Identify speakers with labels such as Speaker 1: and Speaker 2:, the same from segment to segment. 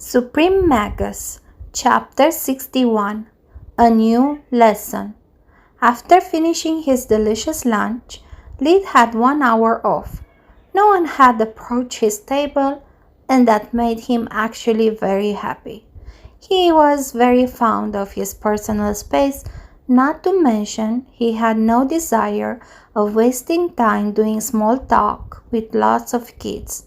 Speaker 1: Supreme Magus, Chapter 61. A New Lesson. After finishing his delicious lunch, Lid had 1 hour off. No one had approached his table, and that made him actually very happy. He was very fond of his personal space, not to mention he had no desire of wasting time doing small talk with lots of kids.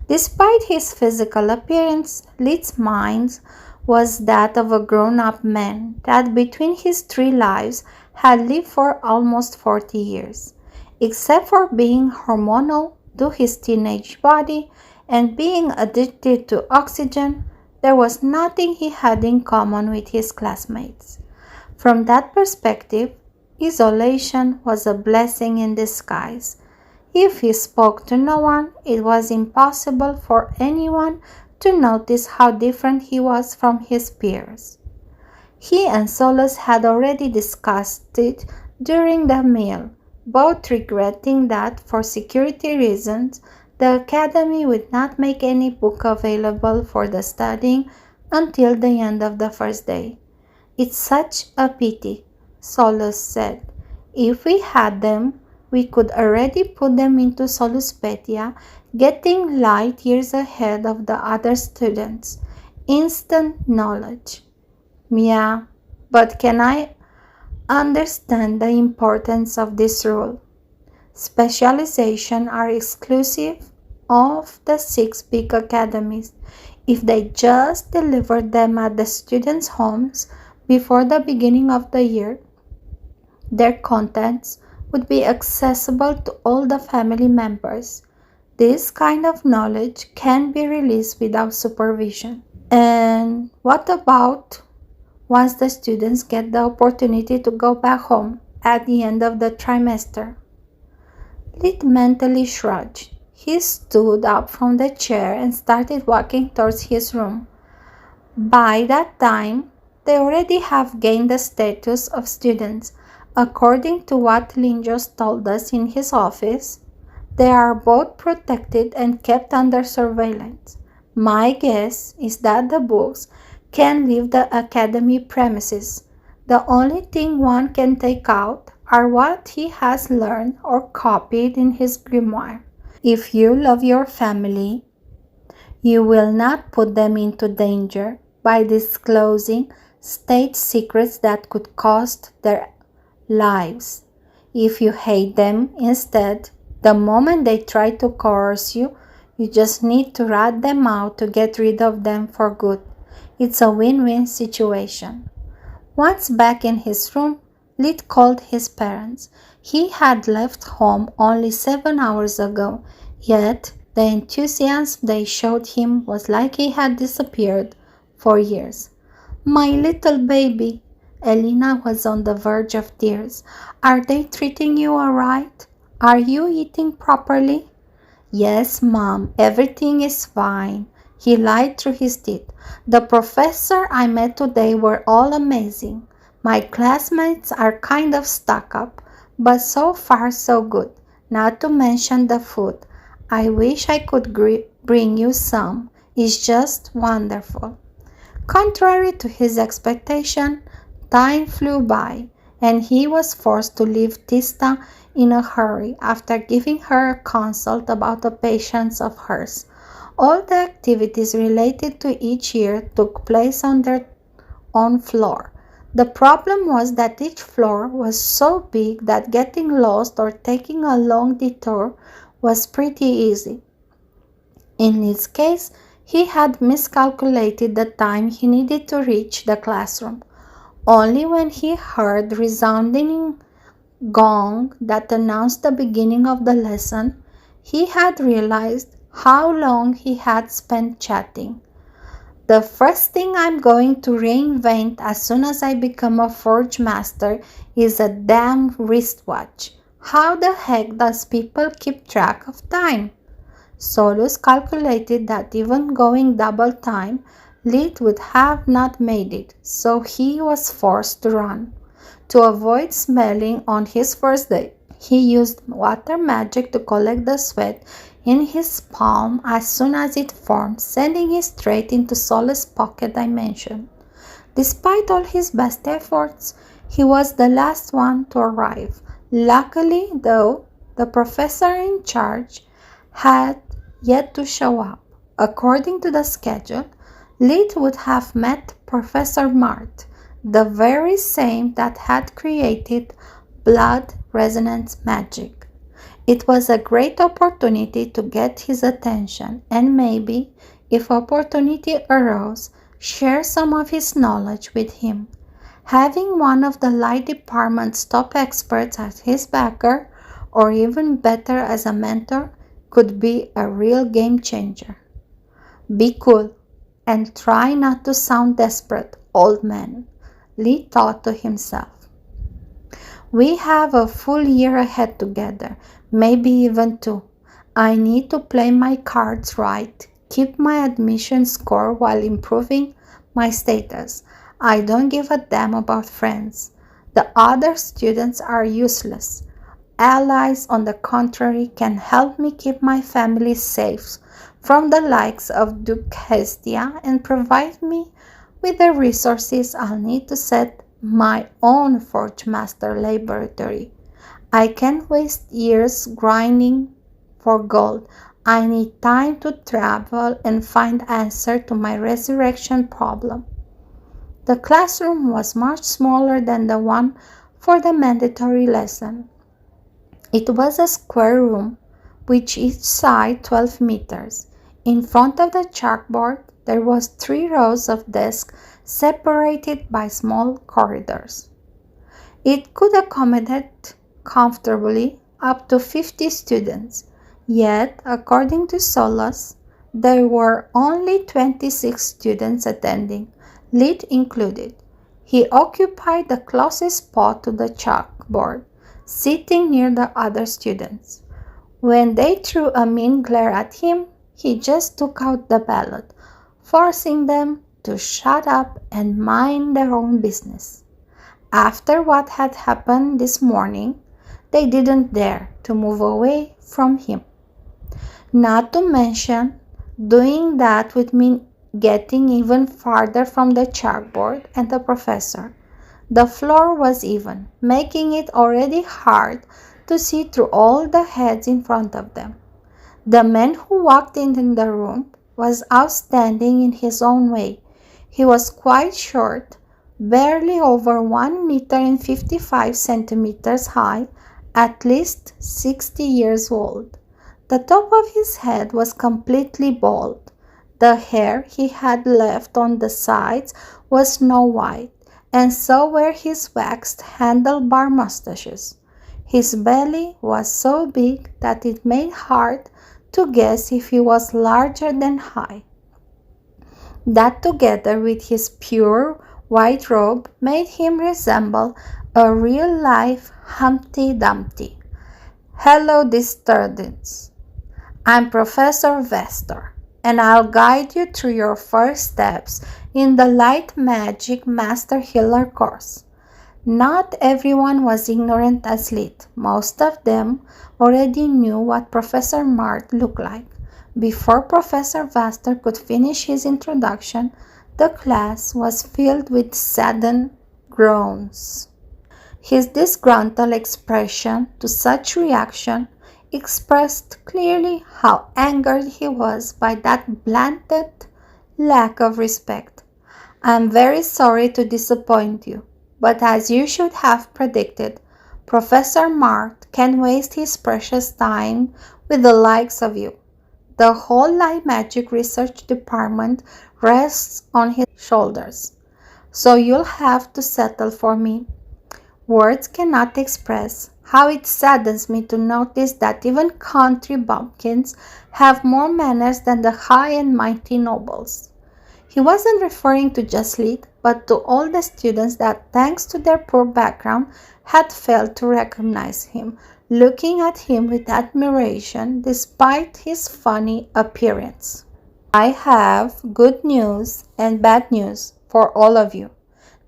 Speaker 1: Despite his physical appearance, Lid's mind was that of a grown-up man that between his 3 lives had lived for almost 40 years. Except for being hormonal to his teenage body and being addicted to oxygen, there was nothing he had in common with his classmates. From that perspective, isolation was a blessing in disguise. If he spoke to no one, it was impossible for anyone to notice how different he was from his peers. He and Solus had already discussed it during the meal, both regretting that, for security reasons, the academy would not make any book available for the studying until the end of the first day. "It's such a pity," Solus said. "If we had them, we could already put them into Soluspedia, getting light years ahead of the other students. Instant knowledge." "Yeah, but can I understand the importance of this rule? Specialization are exclusive of the 6 big academies. If they just delivered them at the students' homes before the beginning of the year, their contents would be accessible to all the family members. This kind of knowledge can be released without supervision." "And what about once the students get the opportunity to go back home at the end of the trimester?" Lid mentally shrugged. He stood up from the chair and started walking towards his room. "By that time, they already have gained the status of students. According to what Linjos told us in his office, they are both protected and kept under surveillance. My guess is that the books can leave the academy premises. The only thing one can take out are what he has learned or copied in his grimoire. If you love your family, you will not put them into danger by disclosing state secrets that could cost their lives. If you hate them instead, the moment they try to coerce you, you just need to rat them out to get rid of them for good. It's a win-win situation." Once back in his room, Lid called his parents. He had left home only 7 hours ago, yet the enthusiasm they showed him was like he had disappeared for years. "My little baby," Elena was on the verge of tears. "Are they treating you all right? Are you eating properly?" "Yes, Mom, everything is fine." He lied through his teeth. "The professor I met today were all amazing. My classmates are kind of stuck up, but so far so good, not to mention the food. I wish I could bring you some. It's just wonderful." Contrary to his expectation, time flew by, and he was forced to leave Tista in a hurry after giving her a consult about a patient of hers. All the activities related to each year took place on their own floor. The problem was that each floor was so big that getting lost or taking a long detour was pretty easy. In his case, he had miscalculated the time he needed to reach the classroom. Only when he heard resounding gong that announced the beginning of the lesson, he had realized how long he had spent chatting. "The first thing I'm going to reinvent as soon as I become a forge master is a damn wristwatch. How the heck does people keep track of time?" Solus calculated that even going double time, Lid would have not made it, so he was forced to run. To avoid smelling on his first day, he used water magic to collect the sweat in his palm as soon as it formed, sending it straight into Solace's pocket dimension. Despite all his best efforts, he was the last one to arrive. Luckily, though, the professor in charge had yet to show up. According to the schedule, Lid would have met Professor Mart, the very same that had created blood resonance magic. It was a great opportunity to get his attention and maybe, if opportunity arose, share some of his knowledge with him. Having one of the light department's top experts as his backer, or even better as a mentor, could be a real game changer. Be cool and try not to sound desperate, old man, Lee thought to himself. We have a full year ahead together, maybe even two. I need to play my cards right, keep my admission score while improving my status. I don't give a damn about friends. The other students are useless. Allies, on the contrary, can help me keep my family safe from the likes of Duke Hestia and provide me with the resources I'll need to set my own Forge Master laboratory. I can't waste years grinding for gold. I need time to travel and find answer to my resurrection problem. The classroom was much smaller than the one for the mandatory lesson. It was a square room with each side 12 meters. In front of the chalkboard, there was 3 rows of desks separated by small corridors. It could accommodate comfortably up to 50 students. Yet, according to Solus, there were only 26 students attending, Lid included. He occupied the closest spot to the chalkboard, sitting near the other students. When they threw a mean glare at him, he just took out the ballot, forcing them to shut up and mind their own business. After what had happened this morning, they didn't dare to move away from him. Not to mention, doing that would mean getting even farther from the chalkboard and the professor. The floor was even, making it already hard to see through all the heads in front of them. The man who walked in the room was outstanding in his own way. He was quite short, barely over 1 meter and 55 centimeters high, at least 60 years old. The top of his head was completely bald. The hair he had left on the sides was snow white, and so were his waxed handlebar mustaches. His belly was so big that it made hard to guess if he was larger than high. That, together with his pure white robe, made him resemble a real-life Humpty Dumpty. Hello, students. I'm Professor Vestor, and I'll guide you through your first steps in the Light Magic Master Healer course. Not everyone was ignorant as Lid. Most of them already knew what Professor Mart looked like. Before Professor Vestor could finish his introduction, the class was filled with saddened groans. His disgruntled expression to such reaction expressed clearly how angered he was by that blatant lack of respect. I'm very sorry to disappoint you, but as you should have predicted, Professor Mart can waste his precious time with the likes of you. The whole Light Magic Research Department rests on his shoulders, so you'll have to settle for me. Words cannot express how it saddens me to notice that even country bumpkins have more manners than the high and mighty nobles. He wasn't referring to just Lid, but to all the students that, thanks to their poor background, had failed to recognize him, looking at him with admiration despite his funny appearance. I have good news and bad news for all of you.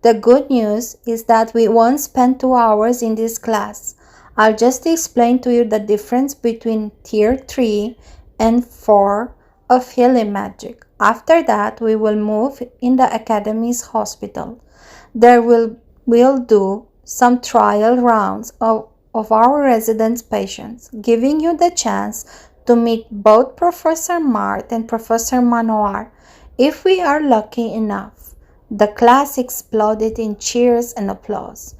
Speaker 1: The good news is that we won't spend 2 hours in this class. I'll just explain to you the difference between Tier 3 and 4 of healing magic. After that, we will move in the Academy's hospital. There we'll do some trial rounds of our residence patients, giving you the chance to meet both Professor Mart and Professor Manoir if we are lucky enough. The class exploded in cheers and applause.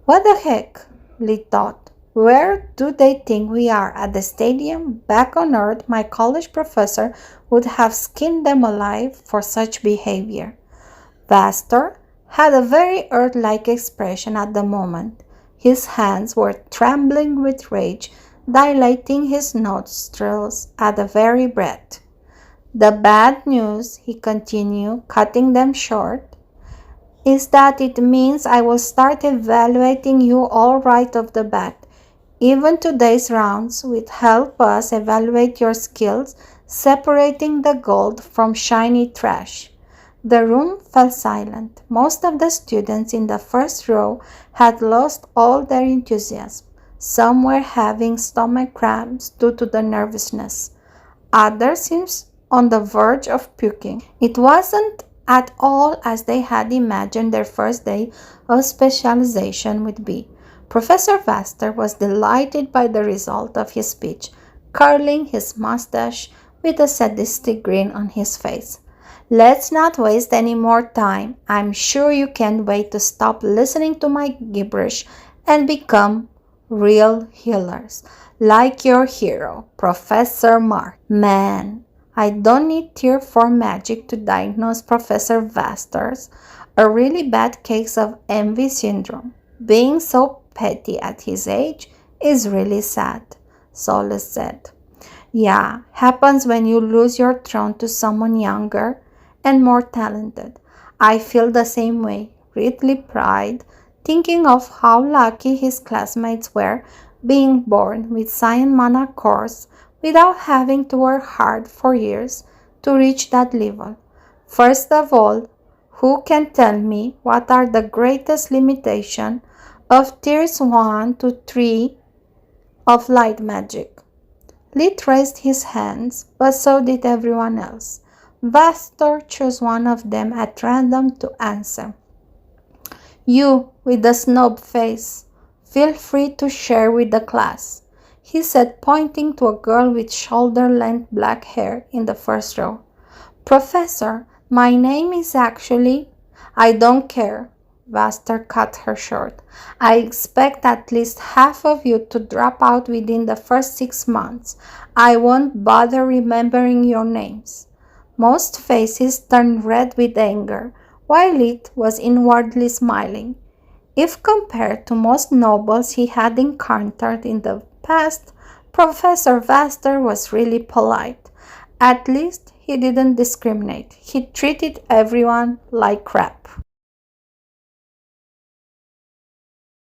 Speaker 1: What the heck? Lee thought. Where do they think we are? At the stadium? Back on Earth, my college professor would have skinned them alive for such behavior. Vaster had a very Earth-like expression at the moment. His hands were trembling with rage, dilating his nostrils at the very breath. The bad news, he continued, cutting them short, is that it means I will start evaluating you all right off the bat. Even today's rounds will help us evaluate your skills, separating the gold from shiny trash. The room fell silent. Most of the students in the first row had lost all their enthusiasm. Some were having stomach cramps due to the nervousness. Others seemed on the verge of puking. It wasn't at all as they had imagined their first day of specialization would be. Professor Vaster was delighted by the result of his speech, curling his mustache with a sadistic grin on his face. Let's not waste any more time. I'm sure you can't wait to stop listening to my gibberish and become real healers, like your hero, Professor Mark. Man, I don't need Tier 4 magic to diagnose Professor Vaster's a really bad case of envy syndrome. Being so petty at his age is really sad, Solus said. Yeah, happens when you lose your throne to someone younger and more talented. I feel the same way, Ridley cried, thinking of how lucky his classmates were being born with Cyan Mana cores without having to work hard for years to reach that level. First of all, who can tell me what are the greatest limitations of tiers 1 to 3 of light magic? Lit raised his hands, but so did everyone else. Vastor chose one of them at random to answer. You, with the snob face, feel free to share with the class, he said, pointing to a girl with shoulder-length black hair in the first row. Professor, my name is actually... I don't care, Vaster cut her short. I expect at least half of you to drop out within the first 6 months. I won't bother remembering your names. Most faces turned red with anger, while it was inwardly smiling. If compared to most nobles he had encountered in the past, Professor Vaster was really polite. At least he didn't discriminate. He treated everyone like crap.